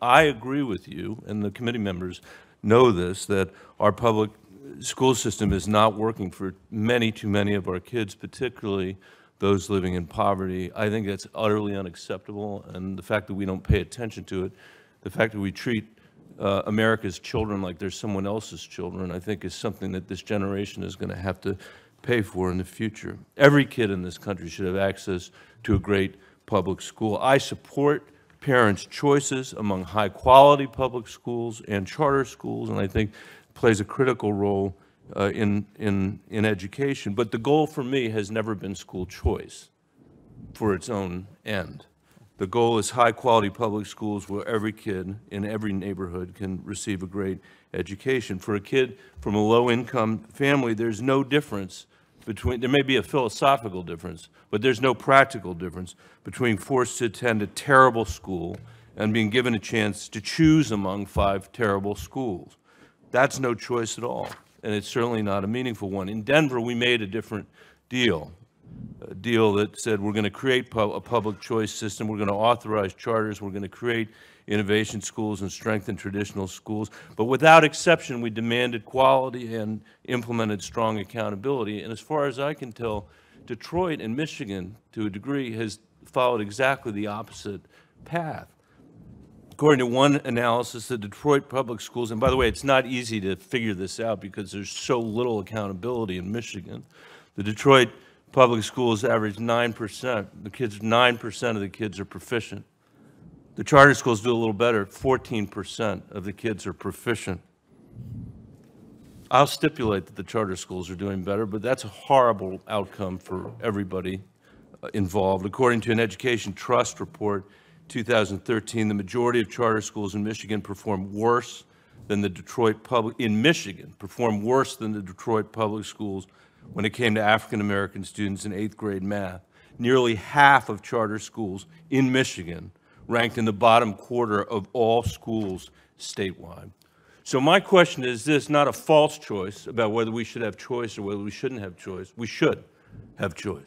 I agree with you, and the committee members know this, that our public school system is not working for too many of our kids, particularly those living in poverty. I think that's utterly unacceptable, and the fact that we don't pay attention to it, the fact that we treat America's children like they're someone else's children, I think is something that this generation is going to have to pay for in the future. Every kid in this country should have access to a great public school. I support parents' choices among high-quality public schools and charter schools, and I think plays a critical role in education. But the goal for me has never been school choice for its own end. The goal is high-quality public schools where every kid in every neighborhood can receive a great education. For a kid from a low-income family, there's no difference between, there may be a philosophical difference, but there's no practical difference between forced to attend a terrible school and being given a chance to choose among 5 terrible schools. That's no choice at all, and it's certainly not a meaningful one. In Denver, we made a different deal, a deal that said we're going to create a public choice system, we're going to authorize charters, we're going to create innovation schools and strengthen traditional schools. But without exception, we demanded quality and implemented strong accountability. And as far as I can tell, Detroit and Michigan, to a degree, has followed exactly the opposite path. According to one analysis, the Detroit public schools, and by the way, it's not easy to figure this out because there's so little accountability in Michigan. The Detroit public schools average 9%. 9% of the kids are proficient. The charter schools do a little better. 14% of the kids are proficient. I'll stipulate that the charter schools are doing better, but that's a horrible outcome for everybody involved. According to an Education Trust report, 2013, the majority of charter schools in Michigan perform worse than the Detroit public, perform worse than the Detroit public schools when it came to African-American students in 8th grade math. Nearly half of charter schools in Michigan ranked in the bottom quarter of all schools statewide. So my question is this, not a false choice about whether we should have choice or whether we shouldn't have choice. We should have choice.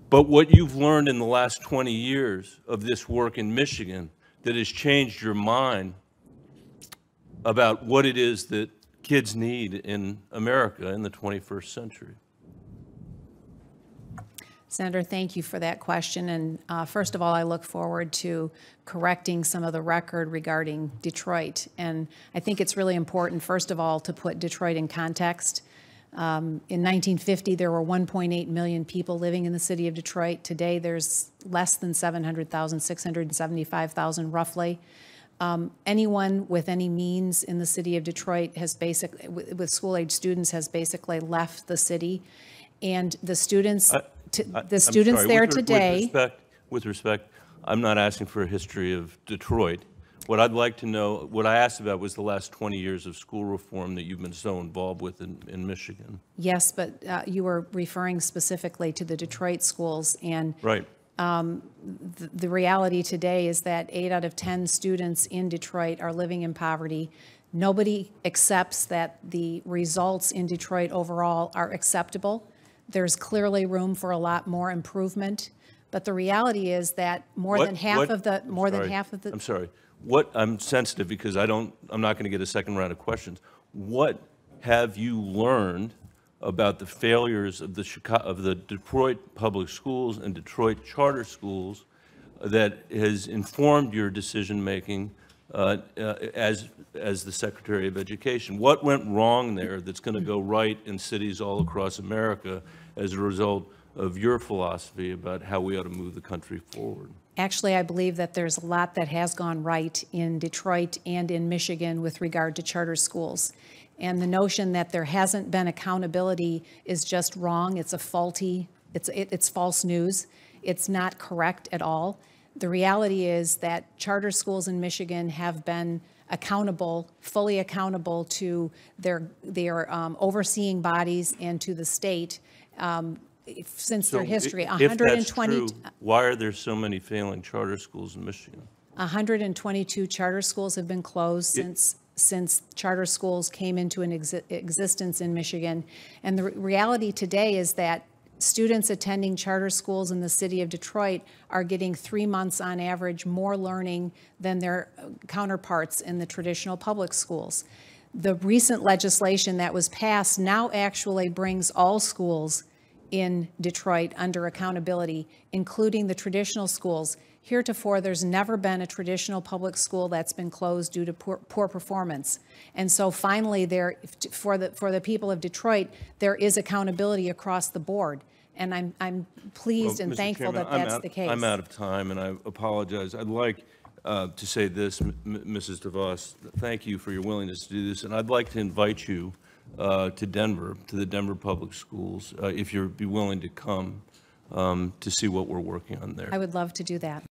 But what you've learned in the last 20 years of this work in Michigan that has changed your mind about what it is that kids need in America in the 21st century. Senator, thank you for that question. And first of all, I look forward to correcting some of the record regarding Detroit. And I think it's really important, first of all, to put Detroit in context. In 1950, there were 1.8 million people living in the city of Detroit. Today, there's less than 700,000, 675,000 roughly. Anyone with any means in the city of Detroit has basically, with school-age students, has basically left the city. And the students... the students there today. With respect, I'm not asking for a history of Detroit. What I'd like to know, what I asked about was the last 20 years of school reform that you've been so involved with in Michigan. Yes, but you were referring specifically to the Detroit schools. And right. The reality today is that 8 out of 10 students in Detroit are living in poverty. Nobody accepts that the results in Detroit overall are acceptable. There's clearly room for a lot more improvement, but the reality is that more than half of the. I'm sorry. I'm sensitive because I'm not going to get a second round of questions. What have you learned about the failures of the Detroit public schools and Detroit charter schools that has informed your decision making as the Secretary of Education? What went wrong there that's going to go right in cities all across America as a result of your philosophy about how we ought to move the country forward? Actually, I believe that there's a lot that has gone right in Detroit and in Michigan with regard to charter schools. And the notion that there hasn't been accountability is just wrong. It's it's false news. It's not correct at all. The reality is that charter schools in Michigan have been accountable, fully accountable to their overseeing bodies and to the state since their history. If that's true, why are there so many failing charter schools in Michigan? 122 charter schools have been closed since charter schools came into existence in Michigan. And the reality today is that students attending charter schools in the city of Detroit are getting 3 months on average more learning than their counterparts in the traditional public schools. The recent legislation that was passed now actually brings all schools in Detroit under accountability, including the traditional schools. Heretofore, there's never been a traditional public school that's been closed due to poor performance. And so finally, for the people of Detroit, there is accountability across the board. And I'm pleased and Mr. thankful Chairman, that that's the case. I'm out of time, and I apologize. I'd like to say this, Mrs. DeVos, thank you for your willingness to do this, and I'd like to invite you to Denver, to the Denver Public Schools, if you'd be willing to come to see what we're working on there. I would love to do that.